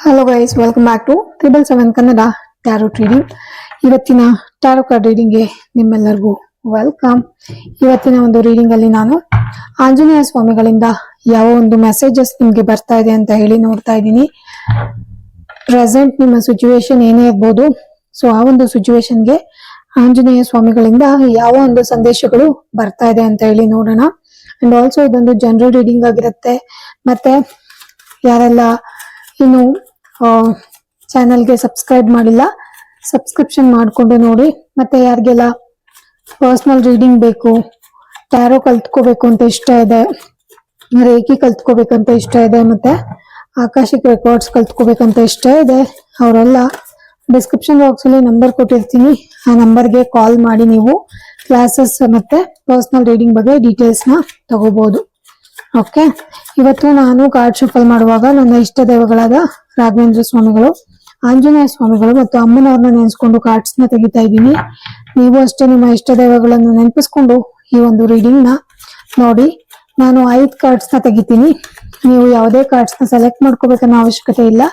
Hello guys, welcome back to 777 Kannada tarot reading. ಇವತ್ತಿನ tarot card ರೀಡಿಂಗ್ಗೆ ನಿಮ್ಮೆಲ್ಲರಿಗೂ ವೆಲ್ಕಮ್. ಇವತ್ತಿನ ಒಂದು ರೀಡಿಂಗ್ ಅಲ್ಲಿ ನಾನು ಆಂಜನೇಯ ಸ್ವಾಮಿಗಳಿಂದ ಯಾವ ಒಂದು ಮೆಸೇಜಸ್ ನಿಮ್ಗೆ ಬರ್ತಾ ಇದೆ ಅಂತ ಹೇಳಿ ನೋಡ್ತಾ ಇದ್ದೀನಿ. ಪ್ರೆಸೆಂಟ್ ನಿಮ್ಮ ಸಿಚುವೇಶನ್ ಏನೇ ಇರ್ಬೋದು, ಸೊ ಆ ಒಂದು ಸಿಚುವೇಶನ್ಗೆ ಆಂಜನೇಯ ಸ್ವಾಮಿಗಳಿಂದ ಯಾವ ಒಂದು ಸಂದೇಶಗಳು ಬರ್ತಾ ಇದೆ ಅಂತ ಹೇಳಿ ನೋಡೋಣ. ಅಂಡ್ ಆಲ್ಸೋ ಇದೊಂದು ಜನರಲ್ ರೀಡಿಂಗ್ ಆಗಿರುತ್ತೆ. ಮತ್ತೆ ಯಾರೆಲ್ಲ ಇನ್ನು ಚಾನಲ್ಗೆ ಸಬ್ಸ್ಕ್ರೈಬ್ ಮಾಡಿಲ್ಲ, ಸಬ್ಸ್ಕ್ರಿಪ್ಷನ್ ಮಾಡಿಕೊಂಡು ನೋಡಿ. ಮತ್ತೆ ಯಾರಿಗೆಲ್ಲ ಪರ್ಸನಲ್ ರೀಡಿಂಗ್ ಬೇಕು, ಟ್ಯಾರೋ ಕಲ್ತ್ಕೋಬೇಕು ಅಂತ ಇಷ್ಟ ಇದೆ, ರೇಖಿ ಕಲ್ತ್ಕೋಬೇಕಂತ ಇಷ್ಟ ಇದೆ, ಮತ್ತೆ ಆಕಾಶಿಕ್ ರೆಕಾರ್ಡ್ಸ್ ಕಲ್ತ್ಕೋಬೇಕಂತ ಇಷ್ಟ ಇದೆ, ಅವರೆಲ್ಲ ಡಿಸ್ಕ್ರಿಪ್ಷನ್ ಬಾಕ್ಸ್ ಅಲ್ಲಿ ನಂಬರ್ ಕೊಟ್ಟಿರ್ತೀನಿ. ಆ ನಂಬರ್ಗೆ ಕಾಲ್ ಮಾಡಿ ನೀವು ಕ್ಲಾಸಸ್ ಮತ್ತೆ ಪರ್ಸನಲ್ ರೀಡಿಂಗ್ ಬಗ್ಗೆ ಡೀಟೇಲ್ಸ್ ನ ತಗೋಬಹುದು. ಓಕೆ, ಇವತ್ತು ನಾನು ಕಾರ್ಡ್ ಶಫಲ್ ಮಾಡುವಾಗ ನನ್ನ ಇಷ್ಟ ದೈವಗಳಾದ ರಾಘವೇಂದ್ರ ಸ್ವಾಮಿಗಳು, ಆಂಜನೇಯ ಸ್ವಾಮಿಗಳು ಮತ್ತು ಅಮ್ಮನವ್ರನ್ನ ನೆನೆಸ್ಕೊಂಡು ಕಾರ್ಡ್ಸ್ ನ ತೆಗಿತಾ ಇದ್ದೀನಿ. ನೀವು ಅಷ್ಟೇ ನಿಮ್ಮ ಇಷ್ಟ ದೈವಗಳನ್ನು ನೆನಪಿಸ್ಕೊಂಡು ಈ ಒಂದು ರೀಡಿಂಗ್ ನ ನೋಡಿ. ನಾನು 5 ಕಾರ್ಡ್ಸ್ ನ ತೆಗಿತೀನಿ. ನೀವು ಯಾವುದೇ ಕಾರ್ಡ್ಸ್ ನ ಸೆಲೆಕ್ಟ್ ಮಾಡ್ಕೋಬೇಕನ್ನೋ ಅವಶ್ಯಕತೆ ಇಲ್ಲ.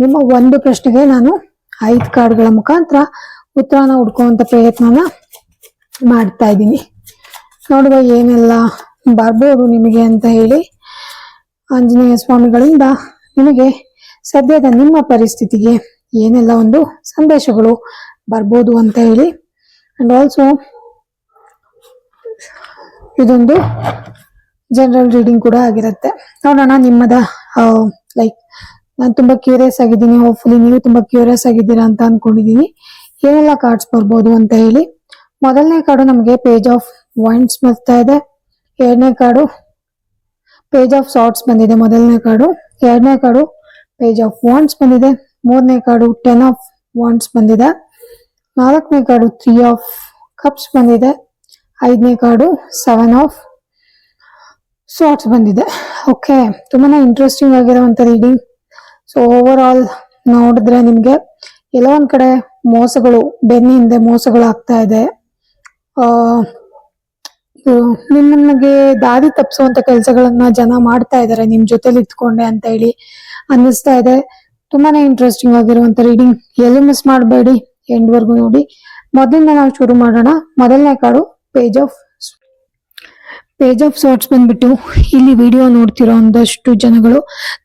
ನಿಮ್ಮ ಒಂದು ಪ್ರಶ್ನೆಗೆ ನಾನು 5 ಕಾರ್ಡ್ಗಳ ಮುಖಾಂತರ ಉತ್ತರನ ಹುಡ್ಕುವಂತ ಪ್ರಯತ್ನನ ಮಾಡ್ತಾ ಇದ್ದೀನಿ. ನೋಡುವ ಏನೆಲ್ಲ ಬರ್ಬೋದು ನಿಮಗೆ ಅಂತ ಹೇಳಿ. ಆಂಜನೇಯ ಸ್ವಾಮಿಗಳಿಂದ ನಿಮಗೆ ಸದ್ಯದ ನಿಮ್ಮ ಪರಿಸ್ಥಿತಿಗೆ ಏನೆಲ್ಲ ಒಂದು ಸಂದೇಶಗಳು ಬರ್ಬೋದು ಅಂತ ಹೇಳಿ. ಅಂಡ್ ಆಲ್ಸೋ ಇದೊಂದು ಜನರಲ್ ರೀಡಿಂಗ್ ಕೂಡ ಆಗಿರುತ್ತೆ. ನೋಡೋಣ ನಿಮ್ಮದ ಲೈಕ್ ನಾನು ತುಂಬಾ ಕ್ಯೂರಿಯಸ್ ಆಗಿದ್ದೀನಿ. ಹೋಪ್ಫುಲಿ ನೀವು ತುಂಬಾ ಕ್ಯೂರಿಯಸ್ ಆಗಿದ್ದೀರಾ ಅಂತ ಅನ್ಕೊಂಡಿದೀನಿ. ಏನೆಲ್ಲ ಕಾರ್ಡ್ಸ್ ಬರ್ಬೋದು ಅಂತ ಹೇಳಿ. ಮೊದಲನೇ ಕಾರ್ಡು ನಮಗೆ ಪೇಜ್ ಆಫ್ ವಾಂಡ್ಸ್ ಬರ್ತಾ ಇದೆ. ಎರಡನೇ ಕಾರ್ಡು ಪೇಜ್ ಆಫ್ ಸಾರ್ಟ್ಸ್ ಬಂದಿದೆ. ಮೊದಲನೇ ಕಾರ್ಡು. ಎರಡನೇ ಕಾರ್ಡು ಪೇಜ್ ಆಫ್ ವಾಂಡ್ಸ್ ಬಂದಿದೆ. ಮೂರನೇ ಕಾರ್ಡು 10 ಆಫ್ ವಾಂಡ್ಸ್ ಬಂದಿದೆ. ನಾಲ್ಕನೇ ಕಾರ್ಡು 3 ಆಫ್ ಕಪ್ಸ್ ಬಂದಿದೆ. ಐದನೇ ಕಾರ್ಡು 7 ಆಫ್ ಸಾರ್ಟ್ಸ್ ಬಂದಿದೆ. ಓಕೆ, ತುಂಬಾನೇ ಇಂಟ್ರೆಸ್ಟಿಂಗ್ ಆಗಿರುವಂತ ರೀಡಿಂಗ್. ಸೊ ಓವರ್ ಆಲ್ ನೋಡಿದ್ರೆ ನಿಮ್ಗೆ ಎಲ್ಲೋ ಒಂದ್ ಕಡೆ ಮೋಸಗಳು, ಬೆನ್ನ ಹಿಂದೆ ಮೋಸಗಳು ಆಗ್ತಾ ಇದೆ. ನಿಮಗೆ ದಾರಿ ತಪ್ಪಿಸುವಂತ ಕೆಲಸಗಳನ್ನ ಜನ ಮಾಡ್ತಾ ಇದಾರೆ ನಿಮ್ ಜೊತೆಲಿ ಇತ್ಕೊಂಡೆ ಅಂತ ಹೇಳಿ ಅನ್ನಿಸ್ತಾ ಇದೆ. ತುಂಬಾನೇ ಇಂಟ್ರೆಸ್ಟಿಂಗ್ ಆಗಿರುವಂತ ರೀಡಿಂಗ್. ಎಲ್ಲೂ ಮಿಸ್ ಮಾಡಬೇಡಿ, ಎಂಡ್ ವರ್ಗು ನೋಡಿ. ಮೊದಲಿಂದ ನಾವು ಶುರು ಮಾಡೋಣ. ಮೊದಲನೇ ಕಾರ್ಡು ಪೇಜ್ ಆಫ್ ಸಾರ್ಟ್ಸ್ ಬಂದ್ಬಿಟ್ಟು, ಇಲ್ಲಿ ವಿಡಿಯೋ ನೋಡ್ತಿರೋ ಒಂದಷ್ಟು ಜನಗಳು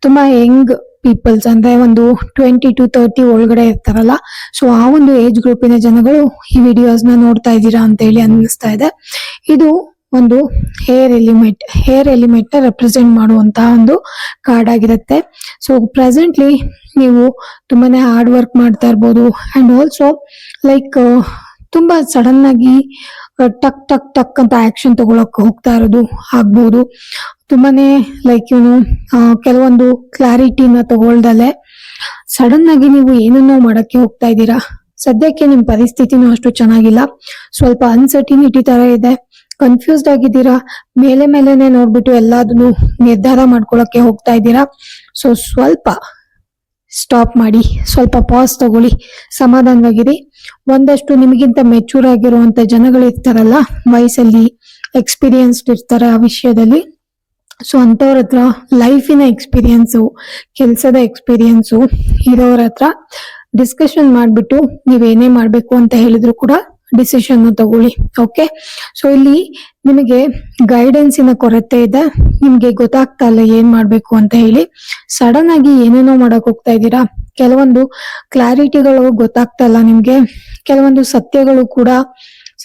ತುಂಬಾ ಯಂಗ್ ಪೀಪಲ್ಸ್, ಅಂದ್ರೆ ಒಂದು 20 to 30 ಒಳಗಡೆ ಇರ್ತಾರಲ್ಲ, ಸೊ ಆ ಒಂದು ಏಜ್ ಗ್ರೂಪಿನ ಜನಗಳು ಈ ವಿಡಿಯೋಸ್ ನ ನೋಡ್ತಾ ಇದ್ದೀರಾ ಅಂತ ಹೇಳಿ ಅನ್ನಿಸ್ತಾ ಇದೆ. ಇದು ಒಂದು ಹೇರ್ ಎಲಿಮೆಂಟ್ ನ ರೆಪ್ರೆಸೆಂಟ್ ಮಾಡುವಂತಹ ಒಂದು ಕಾರ್ಡ್ ಆಗಿರುತ್ತೆ. ಸೊ ಪ್ರೆಸೆಂಟ್ಲಿ ನೀವು ತುಂಬಾನೇ ಹಾರ್ಡ್ ವರ್ಕ್ ಮಾಡ್ತಾ ಇರ್ಬೋದು. ಅಂಡ್ ಆಲ್ಸೋ ಲೈಕ್ ತುಂಬಾ ಸಡನ್ ಆಗಿ ಟಕ್ ಟಕ್ ಟಕ್ ಅಂತ ಆಕ್ಷನ್ ತಗೊಳಕ್ ಹೋಗ್ತಾ ಇರೋದು ಆಗ್ಬಹುದು. ತುಂಬಾನೇ ಲೈಕ್ ಕೆಲವೊಂದು ಕ್ಲಾರಿಟಿನ ತಗೊಳ್ದಲೆ ಸಡನ್ ಆಗಿ ನೀವು ಏನನ್ನೋ ಮಾಡಕ್ಕೆ ಹೋಗ್ತಾ ಇದ್ದೀರಾ. ಸದ್ಯಕ್ಕೆ ನಿಮ್ ಪರಿಸ್ಥಿತಿನೂ ಅಷ್ಟು ಚೆನ್ನಾಗಿಲ್ಲ. ಸ್ವಲ್ಪ ಅನ್ಸರ್ಟಿನಿಟಿ ತರ ಇದೆ. ಕನ್ಫ್ಯೂಸ್ಡ್ ಆಗಿದ್ದೀರಾ. ಮೇಲೆನೆ ನೋಡ್ಬಿಟ್ಟು ಎಲ್ಲದನ್ನು ನಿರ್ಧಾರ ಮಾಡ್ಕೊಳಕ್ಕೆ ಹೋಗ್ತಾ ಇದ್ದೀರಾ. ಸೊ ಸ್ವಲ್ಪ ಸ್ಟಾಪ್ ಮಾಡಿ, ಸ್ವಲ್ಪ ಪಾಸ್ ತಗೊಳ್ಳಿ, ಸಮಾಧಾನವಾಗಿರಿ. ಒಂದಷ್ಟು ನಿಮಗಿಂತ ಮೆಚೂರ್ ಆಗಿರುವಂತ ಜನಗಳು ಇರ್ತಾರಲ್ಲ, ವಯಸ್ಸಲ್ಲಿ ಎಕ್ಸ್ಪೀರಿಯನ್ಸ್ಡ್ ಇರ್ತಾರೆ ಆ ವಿಷಯದಲ್ಲಿ. ಸೊ ಅಂತವ್ರ ಹತ್ರ ಲೈಫಿನ ಎಕ್ಸ್ಪೀರಿಯನ್ಸು, ಕೆಲ್ಸದ ಎಕ್ಸ್ಪೀರಿಯನ್ಸು ಇರೋರ ಹತ್ರ ಡಿಸ್ಕಷನ್ ಮಾಡ್ಬಿಟ್ಟು ನೀವೇನೇ ಮಾಡ್ಬೇಕು ಅಂತ ಹೇಳಿದ್ರು ಕೂಡ ಡಿಸಿಷನ್ ತಗೊಳ್ಳಿ. ಓಕೆ, ಸೊ ಇಲ್ಲಿ ನಿಮಗೆ ಗೈಡೆನ್ಸಿನ ಕೊರತೆ ಇದೆ. ನಿಮ್ಗೆ ಗೊತ್ತಾಗ್ತಾ ಇಲ್ಲ ಏನ್ ಮಾಡ್ಬೇಕು ಅಂತ ಹೇಳಿ. ಸಡನ್ ಆಗಿ ಏನೇನೋ ಮಾಡಕ್ ಹೋಗ್ತಾ ಇದ್ದೀರಾ. ಕೆಲವೊಂದು ಕ್ಲಾರಿಟಿಗಳು ಗೊತ್ತಾಗ್ತಾ ಇಲ್ಲ ನಿಮ್ಗೆ. ಕೆಲವೊಂದು ಸತ್ಯಗಳು ಕೂಡ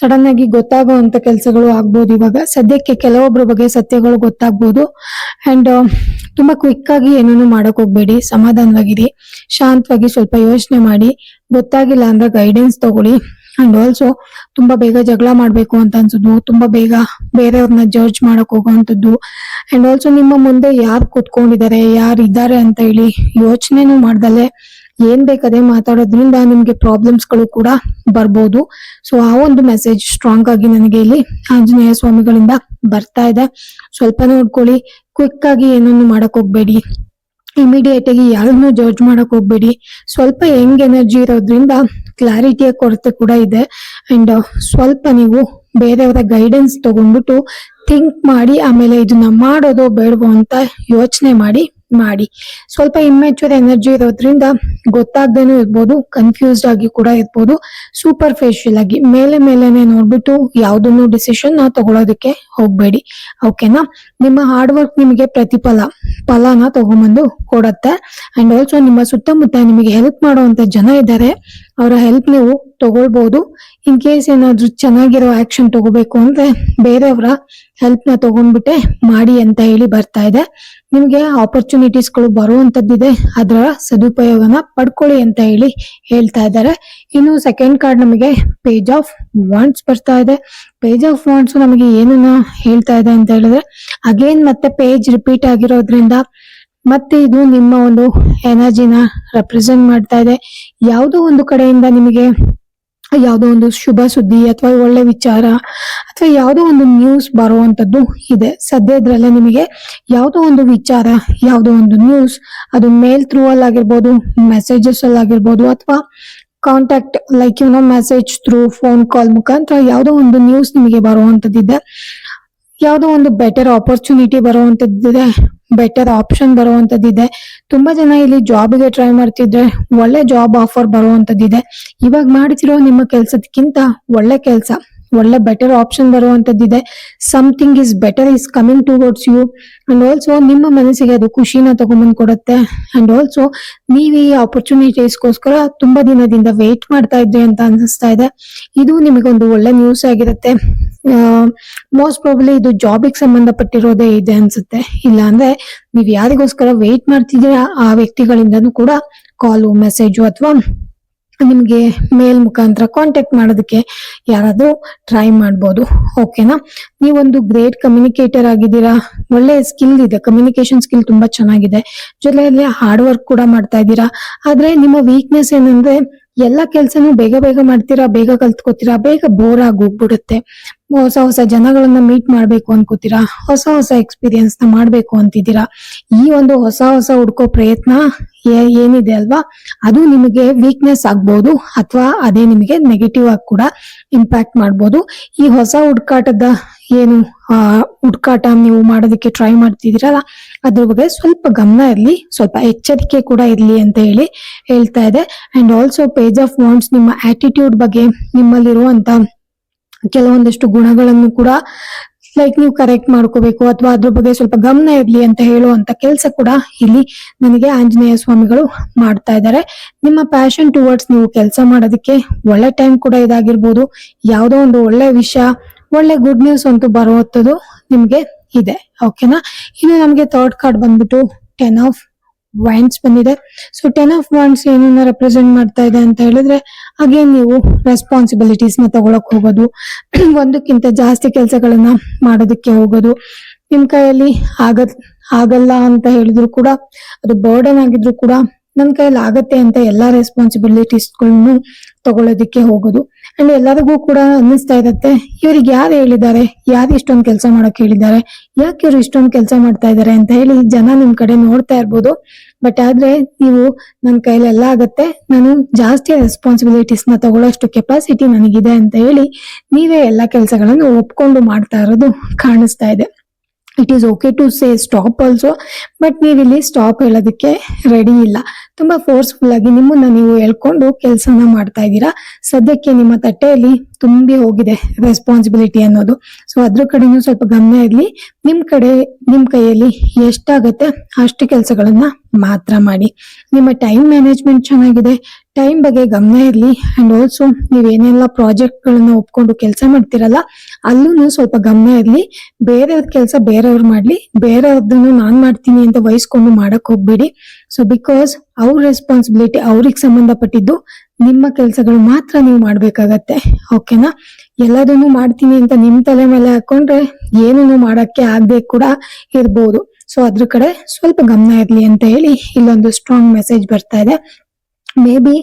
ಸಡನ್ ಆಗಿ ಗೊತ್ತಾಗುವಂತ ಕೆಲಸಗಳು ಆಗ್ಬೋದು. ಇವಾಗ ಸದ್ಯಕ್ಕೆ ಕೆಲವೊಬ್ಬರ ಬಗ್ಗೆ ಸತ್ಯಗಳು ಗೊತ್ತಾಗ್ಬೋದು. ಅಂಡ್ ತುಂಬಾ ಕ್ವಿಕ್ ಆಗಿ ಏನೇನು ಮಾಡಕ್ ಹೋಗ್ಬೇಡಿ. ಸಮಾಧಾನವಾಗಿರಿ, ಶಾಂತವಾಗಿ ಸ್ವಲ್ಪ ಯೋಚನೆ ಮಾಡಿ. ಗೊತ್ತಾಗಿಲ್ಲ ಅಂದ್ರೆ ಗೈಡೆನ್ಸ್ ತಗೊಳ್ಳಿ. ಅಂಡ್ ಆಲ್ಸೋ ತುಂಬಾ ಬೇಗ ಜಗಳ ಮಾಡ್ಬೇಕು ಅಂತ ಅನ್ಸುದು, ತುಂಬಾ ಬೇಗ ಬೇರೆಯವ್ರನ್ನ ಜಡ್ಜ್ ಮಾಡಕ್ ಹೋಗುವಂತದ್ದು. ಅಂಡ್ ಆಲ್ಸೋ ನಿಮ್ಮ ಮುಂದೆ ಯಾರು ಕೂತ್ಕೊಂಡಿದ್ದಾರೆ, ಯಾರು ಇದ್ದಾರೆ ಅಂತ ಹೇಳಿ ಯೋಚನೆನೂ ಮಾಡ್ದಲೆ ಏನ್ ಬೇಕಾದ್ರೆ ಮಾತಾಡೋದ್ರಿಂದ ನಿಮ್ಗೆ ಪ್ರಾಬ್ಲಮ್ಸ್ ಗಳು ಕೂಡ ಬರ್ಬೋದು. ಸೊ ಆ ಒಂದು ಮೆಸೇಜ್ ಸ್ಟ್ರಾಂಗ್ ಆಗಿ ನನಗೆ ಇಲ್ಲಿ ಆಂಜನೇಯ ಸ್ವಾಮಿಗಳಿಂದ ಬರ್ತಾ ಇದೆ. ಸ್ವಲ್ಪ ನೋಡ್ಕೊಳ್ಳಿ. ಕ್ವಿಕ್ ಆಗಿ ಏನನ್ನು ಮಾಡಕ್ ಹೋಗ್ಬೇಡಿ. ಇಮಿಡಿಯೇಟ್ ಆಗಿ ಯಾರನ್ನೂ ಜಡ್ಜ್ ಮಾಡಕ್ ಹೋಗ್ಬೇಡಿ. ಸ್ವಲ್ಪ ಯಂಗ್ ಎನರ್ಜಿ ಇರೋದ್ರಿಂದ ಕ್ಲಾರಿಟಿಯ ಕೊರತೆ ಕೂಡ ಇದೆ. ಅಂಡ್ ಸ್ವಲ್ಪ ನೀವು ಬೇರೆಯವರ ಗೈಡೆನ್ಸ್ ತಗೊಂಡ್ಬಿಟ್ಟು ಥಿಂಕ್ ಮಾಡಿ ಆಮೇಲೆ ಇದನ್ನ ಮಾಡೋದು ಬೇಡವೋ ಅಂತ ಯೋಚನೆ ಮಾಡಿ ಮಾಡಿ. ಸ್ವಲ್ಪ ಇಮ್ಮೆಚೂರ್ ಎನರ್ಜಿ ಇರೋದ್ರಿಂದ ಗೊತ್ತಾಗ್ದೇನೂ ಇರ್ಬೋದು, ಕನ್ಫ್ಯೂಸ್ಡ್ ಆಗಿ ಕೂಡ ಇರ್ಬೋದು. ಸೂಪರ್ಫಿಷಿಯಲ್ ಆಗಿ ಮೇಲೆನೆ ನೋಡ್ಬಿಟ್ಟು ಯಾವ್ದನ್ನು ಡಿಸಿಷನ್ ತಗೊಳೋದಕ್ಕೆ ಹೋಗ್ಬೇಡಿ. ಓಕೆನಾ? ನಿಮ್ಮ ಹಾರ್ಡ್ ವರ್ಕ್ ನಿಮಗೆ ಫಲನ ತಗೊಂಬಂದು ಕೊಡತ್ತೆ. ಅಂಡ್ ಆಲ್ಸೋ ನಿಮ್ಮ ಸುತ್ತಮುತ್ತ ನಿಮಗೆ ಹೆಲ್ಪ್ ಮಾಡುವಂತ ಜನ ಇದ್ದಾರೆ, ಅವರ ಹೆಲ್ಪ್ ನೀವು ತಗೊಳ್ಬಹುದು. ಇನ್ ಕೇಸ್ ಏನಾದ್ರೂ ಚೆನ್ನಾಗಿರೋ ಆಕ್ಷನ್ ತಗೋಬೇಕು ಅಂದ್ರೆ ಬೇರೆಯವರ ಹೆಲ್ಪ್ ನ ತಗೊಂಡ್ಬಿಟ್ಟೆ ಮಾಡಿ ಅಂತ ಹೇಳಿ ಬರ್ತಾ ಇದೆ. ನಿಮ್ಗೆ ಆಪರ್ಚುನಿಟೀಸ್ ಗಳು ಬರುವಂತದ್ದಿದೆ, ಅದರ ಸದುಪಯೋಗನ ಪಡ್ಕೊಳ್ಳಿ ಅಂತ ಹೇಳಿ ಹೇಳ್ತಾ ಇದ್ದಾರೆ. ಇನ್ನು ಸೆಕೆಂಡ್ ಕಾರ್ಡ್ ನಮಗೆ ಪೇಜ್ ಆಫ್ ವಾಂಡ್ಸ್ ಬರ್ತಾ ಇದೆ. ಪೇಜ್ ಆಫ್ ವಾಂಡ್ಸ್ ನಮಗೆ ಏನನ್ನ ಹೇಳ್ತಾ ಇದೆ ಅಂತ ಹೇಳಿದ್ರೆ, ಅಗೇನ್ ಮತ್ತೆ ಪೇಜ್ ರಿಪೀಟ್ ಆಗಿರೋದ್ರಿಂದ ಮತ್ತೆ ಇದು ನಿಮ್ಮ ಒಂದು ಎನರ್ಜಿನ ರೆಪ್ರೆಸೆಂಟ್ ಮಾಡ್ತಾ ಇದೆ. ಯಾವುದೋ ಒಂದು ಕಡೆಯಿಂದ ನಿಮಗೆ ಯಾವುದೋ ಒಂದು ಶುಭ ಸುದ್ದಿ ಅಥವಾ ಒಳ್ಳೆ ವಿಚಾರ ಅಥವಾ ಯಾವುದೋ ಒಂದು ನ್ಯೂಸ್ ಬರುವಂತದ್ದು ಇದೆ. ಸದ್ಯದ್ರಲ್ಲೇ ನಿಮಗೆ ಯಾವುದೋ ಒಂದು ವಿಚಾರ, ಯಾವುದೋ ಒಂದು ನ್ಯೂಸ್, ಅದು ಮೇಲ್ ಥ್ರೂ ಅಲ್ಲಿ ಆಗಿರ್ಬೋದು, ಮೆಸೇಜಸ್ ಅಲ್ಲಿ ಆಗಿರ್ಬೋದು, ಅಥವಾ contact like message through, phone call ಮುಖಾಂತರ ಯಾವುದೋ ಒಂದು ನ್ಯೂಸ್ ನಿಮಗೆ ಬರುವಂತದ್ದಿದೆ. ಯಾವುದೋ ಒಂದು ಬೆಟರ್ ಆಪರ್ಚುನಿಟಿ ಬರುವಂತದ್ದಿದೆ, ಬೆಟರ್ ಆಪ್ಷನ್ ಬರುವಂತದ್ದಿದೆ. ತುಂಬಾ ಜನ ಇಲ್ಲಿ ಜಾಬ್ಗೆ ಟ್ರೈ ಮಾಡ್ತಿದ್ರೆ ಒಳ್ಳೆ ಜಾಬ್ ಆಫರ್ ಬರುವಂತದ್ದಿದೆ. ಇವಾಗ ಮಾಡ್ತಿರೋ ನಿಮ್ಮ ಕೆಲ್ಸದಕ್ಕಿಂತ ಒಳ್ಳೆ ಕೆಲಸ, ಒಳ್ಳೆ ಬೆಟರ್ ಆಪ್ಷನ್ ಬರುವಂತದ್ದಿದೆ. Something is better is coming towards you. And also ನಿಮ್ಮ ಮನಸ್ಸಿಗೆ ಅದು ಖುಷಿನ ತಗೊಂಡ್ಬಂದ್ ಕೊಡುತ್ತೆ. ಅಂಡ್ ಆಲ್ಸೋ ನೀವು ಈ ಆಪರ್ಚುನಿಟೀಸ್ಗೋಸ್ಕರ ತುಂಬಾ ದಿನದಿಂದ ವೇಟ್ ಮಾಡ್ತಾ ಇದ್ರಿ ಅಂತ ಅನಿಸ್ತಾ ಇದೆ. ಇದು ನಿಮಗೊಂದು ಒಳ್ಳೆ ನ್ಯೂಸ್ ಆಗಿರುತ್ತೆ. ಮೋಸ್ಟ್ ಪ್ರಾಬಬ್ಲಿ ಇದು ಜಾಬಿಗೆ ಸಂಬಂಧಪಟ್ಟಿರೋದೇ ಇದೆ ಅನ್ಸುತ್ತೆ. ಇಲ್ಲ ಅಂದ್ರೆ ನೀವ್ ಯಾರಿಗೋಸ್ಕರ ವೇಟ್ ಮಾಡ್ತಿದ್ದೀರಾ ಆ ವ್ಯಕ್ತಿಗಳಿಂದನೂ ಕೂಡ ಕಾಲು, ಮೆಸೇಜು ಅಥವಾ ನಿಮ್ಗೆ ಮೇಲ್ ಮುಖಾಂತರ ಕಾಂಟ್ಯಾಕ್ಟ್ ಮಾಡೋದಕ್ಕೆ ಯಾರಾದ್ರೂ ಟ್ರೈ ಮಾಡ್ಬೋದು. ಓಕೆನಾ? ನೀವೊಂದು ಗ್ರೇಟ್ ಕಮ್ಯುನಿಕೇಟರ್ ಆಗಿದ್ದೀರಾ, ಒಳ್ಳೆ ಸ್ಕಿಲ್ ಇದೆ, ಕಮ್ಯುನಿಕೇಶನ್ ಸ್ಕಿಲ್ ತುಂಬಾ ಚೆನ್ನಾಗಿದೆ, ಜೊತೆಯಲ್ಲಿ ಹಾರ್ಡ್ ವರ್ಕ್ ಕೂಡ ಮಾಡ್ತಾ ಇದ್ದೀರಾ. ಆದ್ರೆ ನಿಮ್ಮ ವೀಕ್ನೆಸ್ ಏನಂದ್ರೆ ಎಲ್ಲ ಕೆಲ್ಸನೂ ಬೇಗ ಮಾಡ್ತೀರಾ, ಬೇಗ ಕಲ್ತ್ಕೋತೀರಾ, ಬೇಗ ಬೋರ್ ಆಗಿ ಹೋಗ್ಬಿಡುತ್ತೆ. ಹೊಸ ಜನಗಳನ್ನ ಮೀಟ್ ಮಾಡ್ಬೇಕು ಅನ್ಕೋತೀರಾ, ಹೊಸ ಎಕ್ಸ್ಪೀರಿಯನ್ಸ್ ನ ಮಾಡ್ಬೇಕು ಅಂತಿದ್ದೀರಾ. ಈ ಒಂದು ಹೊಸ ಹುಡ್ಕೋ ಪ್ರಯತ್ನ ಏನಿದೆ ಅಲ್ವಾ, ಅದು ನಿಮಗೆ ವೀಕ್ನೆಸ್ ಆಗ್ಬೋದು, ಅಥವಾ ಅದೇ ನಿಮಗೆ ನೆಗೆಟಿವ್ ಆಗಿ ಕೂಡ ಇಂಪ್ಯಾಕ್ಟ್ ಮಾಡ್ಬೋದು. ಈ ಹೊಸ ಹುಡ್ಕಾಟದ ಹುಡ್ಕಾಟ ನೀವು ಮಾಡೋದಕ್ಕೆ ಟ್ರೈ ಮಾಡ್ತಿದ್ದೀರಲ್ಲ, ಅದ್ರ ಬಗ್ಗೆ ಸ್ವಲ್ಪ ಗಮನ ಇರ್ಲಿ, ಸ್ವಲ್ಪ ಎಚ್ಚರಿಕೆ ಕೂಡ ಇರ್ಲಿ ಅಂತ ಹೇಳಿ ಹೇಳ್ತಾ ಇದೆ. And also page of wands ನಿಮ್ಮ ಆಟಿಟ್ಯೂಡ್ ಬಗ್ಗೆ, ನಿಮ್ಮಲ್ಲಿರುವಂತ ಕೆಲವೊಂದಷ್ಟು ಗುಣಗಳನ್ನು ಕೂಡ ಲೈಕ್ ನೀವು ಕರೆಕ್ಟ್ ಮಾಡ್ಕೋಬೇಕು, ಅಥವಾ ಅದ್ರ ಬಗ್ಗೆ ಸ್ವಲ್ಪ ಗಮನ ಇರ್ಲಿ ಅಂತ ಹೇಳುವಂತ ಕೆಲಸ ಕೂಡ ಇಲ್ಲಿ ನನಗೆ ಆಂಜನೇಯ ಸ್ವಾಮಿಗಳು ಮಾಡ್ತಾ ಇದ್ದಾರೆ. ನಿಮ್ಮ ಪ್ಯಾಷನ್ ಟುವರ್ಡ್ಸ್ ನೀವು ಕೆಲಸ ಮಾಡೋದಕ್ಕೆ ಒಳ್ಳೆ ಟೈಮ್ ಕೂಡ ಇದಾಗಿರ್ಬೋದು. ಯಾವುದೋ ಒಂದು ಒಳ್ಳೆ ವಿಷಯ, ಒಳ್ಳೆ ಗುಡ್ ನ್ಯೂಸ್ ಅಂತೂ ಬರುವಂತದ್ದು ನಿಮ್ಗೆ ಇದೆ. ಓಕೆನಾ? ಇನ್ನು ನಮ್ಗೆ ಥರ್ಡ್ ಕಾರ್ಡ್ ಬಂದ್ಬಿಟ್ಟು 10 ಆಫ್ ವೈನ್ಸ್ ಬಂದಿದೆ. ಸೊ 10 ಆಫ್ ವೈನ್ಸ್ ಏನನ್ನ ರೆಪ್ರೆಸೆಂಟ್ ಮಾಡ್ತಾ ಇದೆ ಅಂತ ಹೇಳಿದ್ರೆ, ಅಗೇನ್ ನೀವು ರೆಸ್ಪಾನ್ಸಿಬಿಲಿಟೀಸ್ ನ ತಗೊಳಕ್ ಹೋಗೋದು, ಒಂದಕ್ಕಿಂತ ಜಾಸ್ತಿ ಕೆಲಸಗಳನ್ನ ಮಾಡೋದಕ್ಕೆ ಹೋಗೋದು. ನಿಮ್ ಕೈಯಲ್ಲಿ ಆಗಲ್ಲ ಅಂತ ಹೇಳಿದ್ರು ಕೂಡ, ಅದು ಬರ್ಡನ್ ಆಗಿದ್ರು ಕೂಡ ನನ್ ಕೈಯಲ್ಲಿ ಆಗತ್ತೆ ಅಂತ ಎಲ್ಲಾ ರೆಸ್ಪಾನ್ಸಿಬಿಲಿಟೀಸ್ಗಳನ್ನು ತಗೊಳ್ಳೋದಿಕ್ಕೆ ಹೋಗೋದು. ಅಂಡ್ ಎಲ್ಲರಿಗೂ ಕೂಡ ಅನ್ನಿಸ್ತಾ ಇರತ್ತೆ, ಇವ್ರಿಗೆ ಯಾರು ಹೇಳಿದ್ದಾರೆ, ಯಾರು ಇಷ್ಟೊಂದು ಕೆಲಸ ಮಾಡಕ್ ಹೇಳಿದ್ದಾರೆ, ಯಾಕೆ ಇವ್ರು ಇಷ್ಟೊಂದು ಕೆಲಸ ಮಾಡ್ತಾ ಇದಾರೆ ಅಂತ ಹೇಳಿ ಜನ ನಿಮ್ ಕಡೆ ನೋಡ್ತಾ ಇರ್ಬೋದು. ಬಟ್ ಆದ್ರೆ ನೀವು ನನ್ ಕೈಲಿ ಎಲ್ಲ ಆಗತ್ತೆ, ನಾನು ಜಾಸ್ತಿ ರೆಸ್ಪಾನ್ಸಿಬಿಲಿಟೀಸ್ ನ ತಗೊಳ್ಳೋಷ್ಟು ಕೆಪಾಸಿಟಿ ನನಗಿದೆ ಅಂತ ಹೇಳಿ ನೀವೇ ಎಲ್ಲಾ ಕೆಲಸಗಳನ್ನು ಒಪ್ಕೊಂಡು ಮಾಡ್ತಾ ಇರೋದು ಕಾಣಿಸ್ತಾ ಇದೆ. It is okay to say stop also, but ನೀವಿಲ್ಲಿ ಸ್ಟಾಪ್ ಹೇಳೋದಕ್ಕೆ ರೆಡಿ ಇಲ್ಲ. ತುಂಬಾ ಫೋರ್ಸ್ಫುಲ್ ಆಗಿ ನಿಮ್ಮನ್ನ ನೀವು ಹೇಳ್ಕೊಂಡು ಕೆಲಸನ ಮಾಡ್ತಾ ಇದ್ದೀರಾ. ಸದ್ಯಕ್ಕೆ ನಿಮ್ಮ ತಟ್ಟೆಯಲ್ಲಿ ತುಂಬಿ ಹೋಗಿದೆ ರೆಸ್ಪಾನ್ಸಿಬಿಲಿಟಿ ಅನ್ನೋದು. ಸೊ ಅದ್ರ ಕಡೆನೂ ಸ್ವಲ್ಪ ಗಮನ ಇರ್ಲಿ. ನಿಮ್ ಕೈಯಲ್ಲಿ ಎಷ್ಟಾಗತ್ತೆ ಅಷ್ಟು ಕೆಲಸಗಳನ್ನ ಮಾತ್ರ ಮಾಡಿ. ನಿಮ್ಮ ಟೈಮ್ ಮ್ಯಾನೇಜ್ಮೆಂಟ್ ಚೆನ್ನಾಗಿದೆ, ಟೈಮ್ ಬಗ್ಗೆ ಗಮನ ಇರ್ಲಿ. ಅಂಡ್ ಆಲ್ಸೋ ನೀವೇನೆಲ್ಲ ಪ್ರಾಜೆಕ್ಟ್ ಗಳನ್ನ ಒಪ್ಕೊಂಡು ಕೆಲಸ ಮಾಡ್ತಿರಲ್ಲ, ಅಲ್ಲೂ ಸ್ವಲ್ಪ ಗಮನ ಇರ್ಲಿ. ಬೇರೆಯವ್ರ ಕೆಲಸ ಬೇರೆಯವ್ರು ಮಾಡ್ಲಿ, ಬೇರೆಯವ್ರದನ್ನು ನಾನ್ ಮಾಡ್ತೀನಿ ಅಂತ ವಹಿಸ್ಕೊಂಡು ಮಾಡಕ್ ಹೋಗ್ಬೇಡಿ. ಸೊ ಬಿಕಾಸ್ ಅವ್ರ ರೆಸ್ಪಾನ್ಸಿಬಿಲಿಟಿ, ಅವ್ರಿಗೆ ಸಂಬಂಧಪಟ್ಟಿದ್ದು ನಿಮ್ಮ ಕೆಲಸಗಳು ಮಾತ್ರ ನೀವು ಮಾಡ್ಬೇಕಾಗತ್ತೆ. ಓಕೆನಾ? ಎಲ್ಲದನ್ನು ಮಾಡ್ತೀನಿ ಅಂತ ನಿಮ್ ತಲೆ ಮೇಲೆ ಹಾಕೊಂಡ್ರೆ ಏನನ್ನು ಮಾಡಕ್ಕೆ ಆಗದೆ ಕೂಡ ಇರ್ಬೋದು. ಸೊ ಅದ್ರ ಕಡೆ ಸ್ವಲ್ಪ ಗಮನ ಇರ್ಲಿ ಅಂತ ಹೇಳಿ ಇಲ್ಲೊಂದು ಸ್ಟ್ರಾಂಗ್ ಮೆಸೇಜ್ ಬರ್ತಾ ಇದೆ. ಮೇ ಬಿ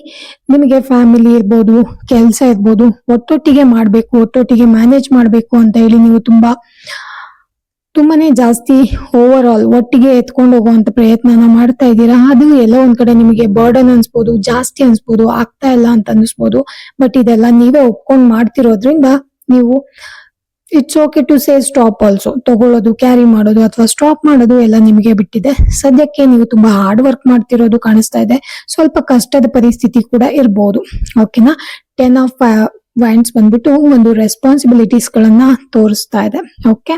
ನಿಮಗೆ ಫ್ಯಾಮಿಲಿ ಇರ್ಬೋದು, ಕೆಲಸ ಇರ್ಬೋದು, ಒಟ್ಟೊಟ್ಟಿಗೆ ಮಾಡ್ಬೇಕು, ಒಟ್ಟೊಟ್ಟಿಗೆ ಮ್ಯಾನೇಜ್ ಮಾಡ್ಬೇಕು ಅಂತ ಹೇಳಿ ನೀವು ತುಂಬಾನೇ ಜಾಸ್ತಿ ಓವರ್ ಆಲ್ ಒಟ್ಟಿಗೆ ಎತ್ಕೊಂಡು ಹೋಗುವಂತ ಪ್ರಯತ್ನನ ಮಾಡ್ತಾ ಇದ್ದೀರಾ. ಅದು ಎಲ್ಲ ಒಂದ್ ಕಡೆ ನಿಮಗೆ ಬರ್ಡನ್ ಅನ್ಸ್ಬೋದು, ಜಾಸ್ತಿ ಅನ್ಸ್ಬೋದು, ಆಗ್ತಾ ಇಲ್ಲ ಅಂತ ಅನ್ಸ್ಬೋದು. ಬಟ್ ಇದೆಲ್ಲ ನೀವೇ ಒಪ್ಕೊಂಡ್ ಮಾಡ್ತಿರೋದ್ರಿಂದ ನೀವು it's okay to say stop also. ತಗೊಳ್ಳೋದು, ಕ್ಯಾರಿ ಮಾಡೋದು ಅಥವಾ ಸ್ಟಾಪ್ ಮಾಡೋದು ಎಲ್ಲ ನಿಮಗೆ ಬಿಟ್ಟಿದೆ. ಸದ್ಯಕ್ಕೆ ನೀವು ತುಂಬಾ ಹಾರ್ಡ್ ವರ್ಕ್ ಮಾಡ್ತಿರೋದು ಕಾಣಿಸ್ತಾ ಇದೆ. ಸ್ವಲ್ಪ ಕಷ್ಟದ ಪರಿಸ್ಥಿತಿ ಕೂಡ ಇರ್ಬೋದು. ಓಕೆನಾ. 10 ಆಫ್ ವ್ಯಾಂಡ್ಸ್ ಬಂದ್ಬಿಟ್ಟು ಒಂದು ರೆಸ್ಪಾನ್ಸಿಬಿಲಿಟೀಸ್ ಗಳನ್ನ ತೋರಿಸ್ತಾ ಇದೆ. ಓಕೆ.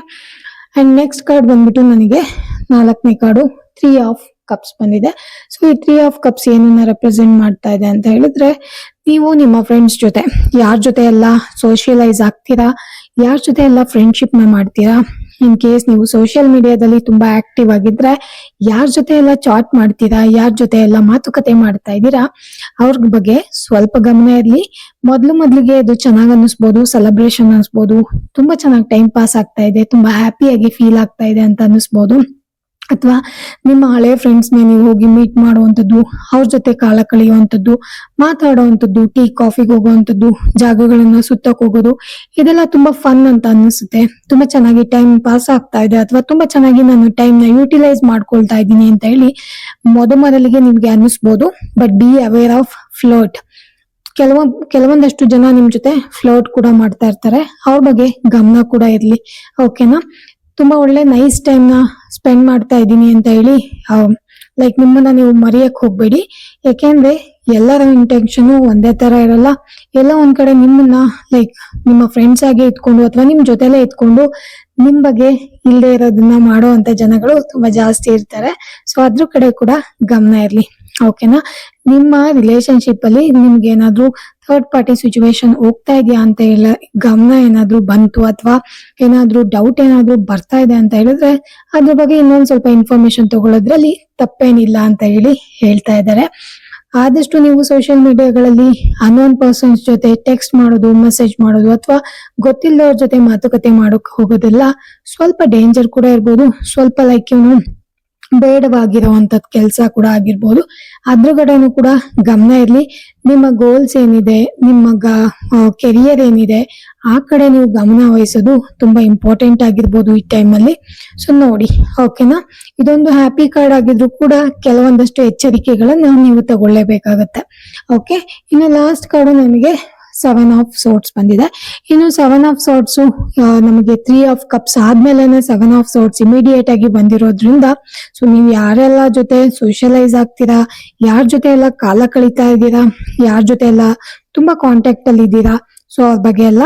ಅಂಡ್ ನೆಕ್ಸ್ಟ್ ಕಾರ್ಡ್ ಬಂದ್ಬಿಟ್ಟು ನನಗೆ 4ನೇ ಕಾರ್ಡು 3 ಆಫ್ ಕಪ್ಸ್ ಬಂದಿದೆ. ಸೊ ಈ 3 ಆಫ್ ಕಪ್ಸ್ ಏನನ್ನ ರೆಪ್ರೆಸೆಂಟ್ ಮಾಡ್ತಾ ಇದೆ ಅಂತ ಹೇಳಿದ್ರೆ, ನೀವು ನಿಮ್ಮ ಫ್ರೆಂಡ್ಸ್ ಜೊತೆ ಯಾರ ಜೊತೆ ಎಲ್ಲ ಸೋಷಿಯಲೈಸ್ ಆಗ್ತೀರಾ, ಯಾರ ಜೊತೆ ಎಲ್ಲ ಫ್ರೆಂಡ್ಶಿಪ್ ನ ಮಾಡ್ತೀರಾ, ಇನ್ ಕೇಸ್ ನೀವು ಸೋಷಿಯಲ್ ಮೀಡಿಯಾದಲ್ಲಿ ತುಂಬಾ ಆಕ್ಟಿವ್ ಆಗಿದ್ರೆ ಯಾರ ಜೊತೆ ಎಲ್ಲ ಚಾಟ್ ಮಾಡ್ತೀರಾ, ಯಾರ ಜೊತೆ ಎಲ್ಲ ಮಾತುಕತೆ ಮಾಡ್ತಾ ಇದ್ದೀರಾ, ಅವ್ರ ಬಗ್ಗೆ ಸ್ವಲ್ಪ ಗಮನ ಇರ್ಲಿ. ಮೊದ್ಲಿಗೆ ಇದು ಚೆನ್ನಾಗ್ ಅನಿಸ್ಬೋದು, ಸೆಲೆಬ್ರೇಷನ್ ಅನಿಸ್ಬೋದು, ತುಂಬಾ ಚೆನ್ನಾಗಿ ಟೈಮ್ ಪಾಸ್ ಆಗ್ತಾ ಇದೆ, ತುಂಬಾ ಹ್ಯಾಪಿಯಾಗಿ ಫೀಲ್ ಆಗ್ತಾ ಇದೆ ಅಂತ ಅನಿಸ್ಬೋದು. ಅಥವಾ ನಿಮ್ಮ ಹಳೆ ಫ್ರೆಂಡ್ಸ್ ನೀವು ಹೋಗಿ ಮೀಟ್ ಮಾಡುವಂತದ್ದು, ಅವ್ರ ಜೊತೆ ಕಾಲ ಕಳೆಯುವಂತದ್ದು, ಮಾತಾಡುವಂತದ್ದು, ಟೀ ಕಾಫಿಗೆ ಹೋಗುವಂತದ್ದು, ಜಾಗಗಳನ್ನ ಸುತ್ತಕ್ ಹೋಗೋದು, ಇದೆಲ್ಲ ತುಂಬಾ ಫನ್ ಅಂತ ಅನಿಸುತ್ತೆ. ತುಂಬಾ ಚೆನ್ನಾಗಿ ಟೈಮ್ ಪಾಸ್ ಆಗ್ತಾ ಇದೆ ಅಥವಾ ತುಂಬಾ ಚೆನ್ನಾಗಿ ನಾನು ಟೈಮ್ ನ ಯೂಟಿಲೈಸ್ ಮಾಡ್ಕೊಳ್ತಾ ಇದ್ದೀನಿ ಅಂತ ಹೇಳಿ ಮೊದಲಿಗೆ ನಿಮ್ಗೆ ಅನಿಸ್ಬೋದು. But be aware of flirt. ಕೆಲವೊಂದಷ್ಟು ಜನ ನಿಮ್ ಜೊತೆ ಫ್ಲರ್ಟ್ ಕೂಡ ಮಾಡ್ತಾ ಇರ್ತಾರೆ. ಅವ್ರ ಬಗ್ಗೆ ಗಮನ ಕೂಡ ಇರ್ಲಿ. ಓಕೆನಾ. ತುಂಬಾ ಒಳ್ಳೆ ನೈಸ್ ಟೈಮ್ ನ ಸ್ಪೆಂಡ್ ಮಾಡ್ತಾ ಇದ್ದೀನಿ ಅಂತ ಹೇಳಿ ಲೈಕ್ ನಿಮ್ಮನ್ನ ನೀವು ಮರೆಯಕ್ ಹೋಗ್ಬೇಡಿ. ಯಾಕೆಂದ್ರೆ ಎಲ್ಲರ ಇಂಟೆನ್ಷನ್ ಒಂದೇ ತರ ಇರಲ್ಲ. ಎಲ್ಲ ಒಂದ್ ಕಡೆ ನಿಮ್ಮನ್ನ ಲೈಕ್ ನಿಮ್ಮ ಫ್ರೆಂಡ್ಸ್ ಆಗಿ ಇಟ್ಕೊಂಡು ಅಥವಾ ನಿಮ್ ಜೊತೆಲೆ ಇಟ್ಕೊಂಡು ನಿಮ್ ಬಗ್ಗೆ ಇಲ್ಲದೆ ಇರೋದನ್ನ ಮಾಡೋ ಅಂತ ಜನಗಳು ತುಂಬಾ ಜಾಸ್ತಿ ಇರ್ತಾರೆ. ಸೊ ಅದ್ರ ಕಡೆ ಕೂಡ ಗಮನ ಇರ್ಲಿ. ಓಕೆನಾ. ನಿಮ್ಮ ರಿಲೇಶನ್ಶಿಪ್ ಅಲ್ಲಿ ನಿಮ್ಗೆ ಏನಾದ್ರೂ ಥರ್ಡ್ ಪಾರ್ಟಿ ಸಿಚುವೇಶನ್ ಹೋಗ್ತಾ ಇದೆಯಾ ಅಂತ ಹೇಳ ಗಮನ ಏನಾದ್ರೂ ಬಂತು ಅಥವಾ ಏನಾದ್ರೂ ಡೌಟ್ ಏನಾದ್ರೂ ಬರ್ತಾ ಇದೆ ಅಂತ ಹೇಳಿದ್ರೆ ಅದ್ರ ಬಗ್ಗೆ ಇನ್ನೊಂದ್ ಸ್ವಲ್ಪ ಇನ್ಫಾರ್ಮೇಶನ್ ತಗೊಳ್ಳೋದ್ರಲ್ಲಿ ತಪ್ಪೇನಿಲ್ಲ ಅಂತ ಹೇಳಿ ಹೇಳ್ತಾ ಇದ್ದಾರೆ. ಆದಷ್ಟು ನೀವು ಸೋಷಿಯಲ್ ಮೀಡಿಯಾಗಳಲ್ಲಿ ಅನ್ನೋನ್ ಪರ್ಸನ್ಸ್ ಜೊತೆ ಟೆಕ್ಸ್ಟ್ ಮಾಡೋದು, ಮೆಸೇಜ್ ಮಾಡೋದು ಅಥವಾ ಗೊತ್ತಿಲ್ಲದವ್ರ ಜೊತೆ ಮಾತುಕತೆ ಮಾಡೋಕ್ ಹೋಗೋದೆಲ್ಲ ಸ್ವಲ್ಪ ಡೇಂಜರ್ ಕೂಡ ಇರ್ಬೋದು. ಸ್ವಲ್ಪ ಲೈಕ್ ಬೇಡವಾಗಿರುವಂತದ್ ಕೆಲಸ ಕೂಡ ಆಗಿರ್ಬೋದು. ಅದ್ರ ಕಡೆನೂ ಕೂಡ ಗಮನ ಇರ್ಲಿ. ನಿಮ್ಮ ಗೋಲ್ಸ್ ಏನಿದೆ, ನಿಮ್ಮ ಕೆರಿಯರ್ ಏನಿದೆ, ಆ ಕಡೆ ನೀವು ಗಮನ ವಹಿಸೋದು ತುಂಬಾ ಇಂಪಾರ್ಟೆಂಟ್ ಆಗಿರ್ಬೋದು ಈ ಟೈಮ್ ಅಲ್ಲಿ. ಸೊ ನೋಡಿ. ಓಕೆನಾ. ಇದೊಂದು ಹ್ಯಾಪಿ ಕಾರ್ಡ್ ಆಗಿದ್ರು ಕೂಡ ಕೆಲವೊಂದಷ್ಟು ಎಚ್ಚರಿಕೆಗಳನ್ನ ನೀವು ತಗೊಳ್ಳೇಬೇಕಾಗತ್ತೆ. ಓಕೆ. ಇನ್ನು ಲಾಸ್ಟ್ ಕಾರ್ಡ್ ನನಗೆ 7 ಆಫ್ ಸೋರ್ಟ್ಸ್ ಬಂದಿದೆ. ಇನ್ನು 7 ಆಫ್ ಸೋರ್ಟ್ಸ್ ನಮಗೆ 3 ಆಫ್ ಕಪ್ಸ್ ಆದ್ಮೇಲೆನೆ 7 ಆಫ್ ಸೋರ್ಟ್ಸ್ ಇಮಿಡಿಯೇಟ್ ಆಗಿ ಬಂದಿರೋದ್ರಿಂದ ಸೊ ನೀವು ಯಾರೆಲ್ಲ ಜೊತೆ ಸೋಷಿಯಲೈಸ್ ಆಗ್ತೀರಾ, ಯಾರ ಜೊತೆ ಎಲ್ಲ ಕಾಲ ಕಳೀತಾ ಇದ್ದೀರಾ, ಯಾರ ಜೊತೆ ಎಲ್ಲ ತುಂಬಾ ಕಾಂಟ್ಯಾಕ್ಟ್ ಅಲ್ಲಿ ಇದ್ದೀರಾ, ಸೊ ಅವ್ರ ಬಗ್ಗೆ ಎಲ್ಲ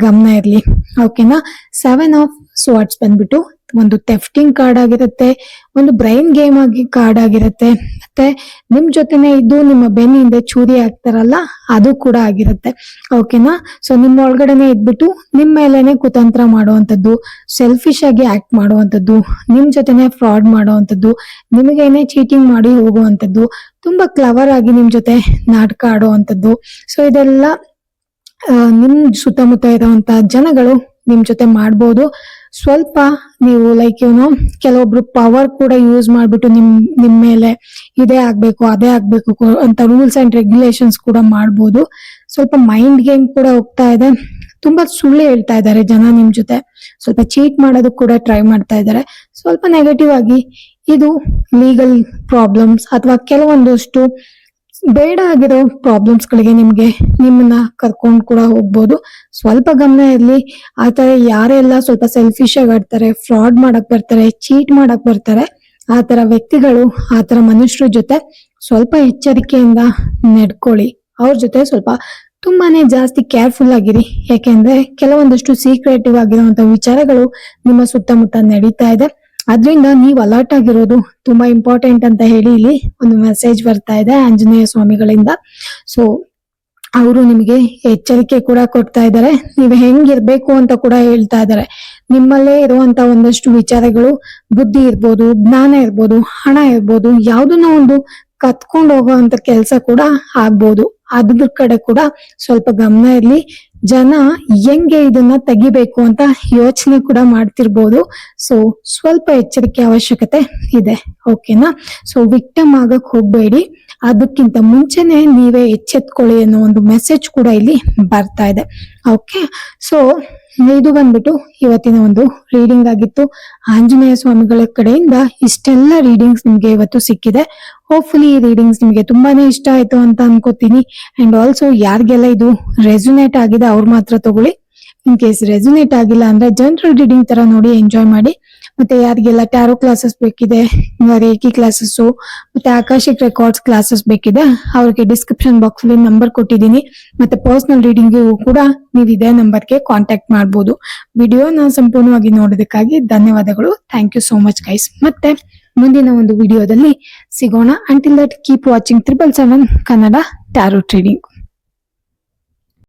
ಗಮನ ಇರ್ಲಿ. ಓಕೆನಾ. 7 ಆಫ್ ಸ್ವಾರ್ಡ್ಸ್ ಬಂದ್ಬಿಟ್ಟು ಒಂದು ಥೆಫ್ಟಿಂಗ್ ಕಾರ್ಡ್ ಆಗಿರುತ್ತೆ, ಒಂದು ಬ್ರೈನ್ ಗೇಮ್ ಆಗಿ ಕಾರ್ಡ್ ಆಗಿರುತ್ತೆ, ಮತ್ತೆ ನಿಮ್ ಜೊತೆನೆ ಇದ್ದು ನಿಮ್ಮ ಬೆನ್ನ ಹಿಂದೆ ಚೂರಿ ಆಗ್ತಾರಲ್ಲ ಅದು ಕೂಡ ಆಗಿರುತ್ತೆ. ಓಕೆನಾ. ಸೊ ನಿಮ್ಮ ಒಳಗಡೆನೆ ಇದ್ಬಿಟ್ಟು ನಿಮ್ ಮೇಲೆನೆ ಕುತಂತ್ರ ಮಾಡುವಂತದ್ದು, ಸೆಲ್ಫಿಶ್ ಆಗಿ ಆಕ್ಟ್ ಮಾಡುವಂತದ್ದು, ನಿಮ್ ಜೊತೆನೆ ಫ್ರಾಡ್ ಮಾಡುವಂತದ್ದು, ನಿಮಗೇನೆ ಚೀಟಿಂಗ್ ಮಾಡಿ ಹೋಗುವಂತದ್ದು, ತುಂಬಾ ಕ್ಲವರ್ ಆಗಿ ನಿಮ್ ಜೊತೆ ನಾಟಕ ಆಡುವಂತದ್ದು. ಸೊ ಇದೆಲ್ಲ ನಿಮ್ ಸುತ್ತಮುತ್ತ ಇರುವಂತ ಜನಗಳು ನಿಮ್ ಜೊತೆ ಮಾಡ್ಬೋದು. ಸ್ವಲ್ಪ ನೀವು ಲೈಕ್ ಕೆಲವೊಬ್ರು ಪವರ್ ಕೂಡ ಯೂಸ್ ಮಾಡ್ಬಿಟ್ಟು ನಿಮ್ ಮೇಲೆ ಇದೇ ಆಗ್ಬೇಕು ಅದೇ ಆಗ್ಬೇಕು ಅಂತ ರೂಲ್ಸ್ ಅಂಡ್ ರೆಗ್ಯುಲೇಷನ್ಸ್ ಕೂಡ ಮಾಡ್ಬೋದು. ಸ್ವಲ್ಪ ಮೈಂಡ್ ಗೇಮ್ ಕೂಡ ಹೋಗ್ತಾ ಇದೆ. ತುಂಬಾ ಸುಳ್ಳು ಹೇಳ್ತಾ ಇದ್ದಾರೆ ಜನ ನಿಮ್ ಜೊತೆ. ಸ್ವಲ್ಪ ಚೀಟ್ ಮಾಡೋದಕ್ಕೆ ಕೂಡ ಟ್ರೈ ಮಾಡ್ತಾ ಇದ್ದಾರೆ. ಸ್ವಲ್ಪ ನೆಗೆಟಿವ್ ಆಗಿ ಇದು ಲೀಗಲ್ ಪ್ರಾಬ್ಲಮ್ಸ್ ಅಥವಾ ಕೆಲವೊಂದಷ್ಟು ಬೇಡ ಆಗಿರೋ ಪ್ರಾಬ್ಲಮ್ಸ್ ಗಳಿಗೆ ನಿಮ್ಮನ್ನ ಕರ್ಕೊಂಡ್ ಕೂಡ ಹೋಗ್ಬೋದು. ಸ್ವಲ್ಪ ಗಮನ ಇರ್ಲಿ. ಆತರ ಯಾರೆಲ್ಲ ಸ್ವಲ್ಪ ಸೆಲ್ಫಿಶ್ ಆಗಿ ಆಡ್ತಾರೆ, ಫ್ರಾಡ್ ಮಾಡಕ್ ಬರ್ತಾರೆ, ಚೀಟ್ ಮಾಡಕ್ ಬರ್ತಾರೆ, ಆತರ ವ್ಯಕ್ತಿಗಳು, ಆತರ ಮನುಷ್ಯರ ಜೊತೆ ಸ್ವಲ್ಪ ಎಚ್ಚರಿಕೆಯಿಂದ ನಡ್ಕೊಳ್ಳಿ. ಅವ್ರ ಜೊತೆ ಸ್ವಲ್ಪ ತುಂಬಾನೇ ಜಾಸ್ತಿ ಕೇರ್ಫುಲ್ ಆಗಿರಿ. ಯಾಕೆಂದ್ರೆ ಕೆಲವೊಂದಷ್ಟು ಸೀಕ್ರೆಟಿವ್ ಆಗಿರುವಂತ ವಿಚಾರಗಳು ನಿಮ್ಮ ಸುತ್ತಮುತ್ತ ನಡೀತಾ ಇದೆ. ಅದ್ರಿಂದ ನೀವು ಅಲರ್ಟ್ ಆಗಿರೋದು ತುಂಬಾ ಇಂಪಾರ್ಟೆಂಟ್ ಅಂತ ಹೇಳಿ ಇಲ್ಲಿ ಒಂದು ಮೆಸೇಜ್ ಬರ್ತಾ ಇದೆ ಆಂಜನೇಯ ಸ್ವಾಮಿಗಳಿಂದ. ಸೊ ಅವರು ನಿಮಗೆ ಎಚ್ಚರಿಕೆ ಕೂಡ ಕೊಡ್ತಾ ಇದ್ದಾರೆ. ನೀವು ಹೆಂಗಿರ್ಬೇಕು ಅಂತ ಕೂಡ ಹೇಳ್ತಾ ಇದ್ದಾರೆ. ನಿಮ್ಮಲ್ಲೇ ಇರುವಂತ ಒಂದಷ್ಟು ವಿಚಾರಗಳು, ಬುದ್ಧಿ ಇರ್ಬೋದು, ಜ್ಞಾನ ಇರ್ಬೋದು, ಹಣ ಇರ್ಬೋದು, ಯಾವ್ದನ್ನ ಒಂದು ಕತ್ಕೊಂಡು ಹೋಗುವಂತ ಕೆಲಸ ಕೂಡ ಆಗ್ಬೋದು. ಅದ್ರ ಕಡೆ ಕೂಡ ಸ್ವಲ್ಪ ಗಮನ ಇರ್ಲಿ. ಜನ ಹೆಂಗೆ ಇದನ್ನ ತೆಗಿಬೇಕು ಅಂತ ಯೋಚನೆ ಕೂಡ ಮಾಡ್ತಿರ್ಬೋದು. ಸೊ ಸ್ವಲ್ಪ ಎಚ್ಚರಿಕೆ ಅವಶ್ಯಕತೆ ಇದೆ. ಓಕೆನಾ. ಸೊ ವಿಕ್ಟಮ್ ಆಗಕ್ ಹೋಗ್ಬೇಡಿ. ಅದಕ್ಕಿಂತ ಮುಂಚೆನೆ ನೀವೇ ಎಚ್ಚೆತ್ಕೊಳ್ಳಿ ಅನ್ನೋ ಒಂದು ಮೆಸೇಜ್ ಕೂಡ ಇಲ್ಲಿ ಬರ್ತಾ ಇದೆ. ಓಕೆ. ಸೊ ಇದು ಬಂದ್ಬಿಟ್ಟು ಇವತ್ತಿನ ಒಂದು ರೀಡಿಂಗ್ ಆಗಿತ್ತು. ಆಂಜನೇಯ ಸ್ವಾಮಿಗಳ ಕಡೆಯಿಂದ ಇಷ್ಟೆಲ್ಲ ರೀಡಿಂಗ್ಸ್ ನಿಮ್ಗೆ ಇವತ್ತು ಸಿಕ್ಕಿದೆ. ಹೋಪ್ಫುಲಿ ಈ ರೀಡಿಂಗ್ಸ್ ನಿಮ್ಗೆ ತುಂಬಾನೇ ಇಷ್ಟ ಆಯ್ತು ಅಂತ ಅನ್ಕೋತೀನಿ. ಅಂಡ್ ಆಲ್ಸೋ ಯಾರಿಗೆಲ್ಲ ಇದು ರೆಸೊನೇಟ್ ಆಗಿದೆ ಅವ್ರು ಮಾತ್ರ ತಗೊಳ್ಳಿ. ಇನ್ ಕೇಸ್ ರೆಸೊನೇಟ್ ಆಗಿಲ್ಲ ಅಂದ್ರೆ ಜನರಲ್ ರೀಡಿಂಗ್ ತರ ನೋಡಿ ಎಂಜಾಯ್ ಮಾಡಿ. ಮತ್ತೆ ಯಾರಿಗೆಲ್ಲ ಟ್ಯಾರೋ ಕ್ಲಾಸಸ್ ಬೇಕಿದೆ, ರೇಖಿ ಕ್ಲಾಸಸ್ ಮತ್ತೆ ಆಕಾಶಿಕ್ ರೆಕಾರ್ಡ್ಸ್ ಕ್ಲಾಸಸ್ ಬೇಕಿದೆ, ಅವ್ರಿಗೆ ಡಿಸ್ಕ್ರಿಪ್ಷನ್ ಬಾಕ್ಸ್ ಅಲ್ಲಿ ನಂಬರ್ ಕೊಟ್ಟಿದ್ದೀನಿ. ಮತ್ತೆ ಪರ್ಸನಲ್ ರೀಡಿಂಗ್ ಕೂಡ ನೀವು ಇದೇ ನಂಬರ್ಗೆ ಕಾಂಟ್ಯಾಕ್ಟ್ ಮಾಡಬಹುದು. ವಿಡಿಯೋನ ಸಂಪೂರ್ಣವಾಗಿ ನೋಡೋದಕ್ಕಾಗಿ ಧನ್ಯವಾದಗಳು. Thank you so much guys. ಮತ್ತೆ ಮುಂದಿನ ಒಂದು ವಿಡಿಯೋದಲ್ಲಿ ಸಿಗೋಣ. Until that keep watching 777 Kannada tarot reading.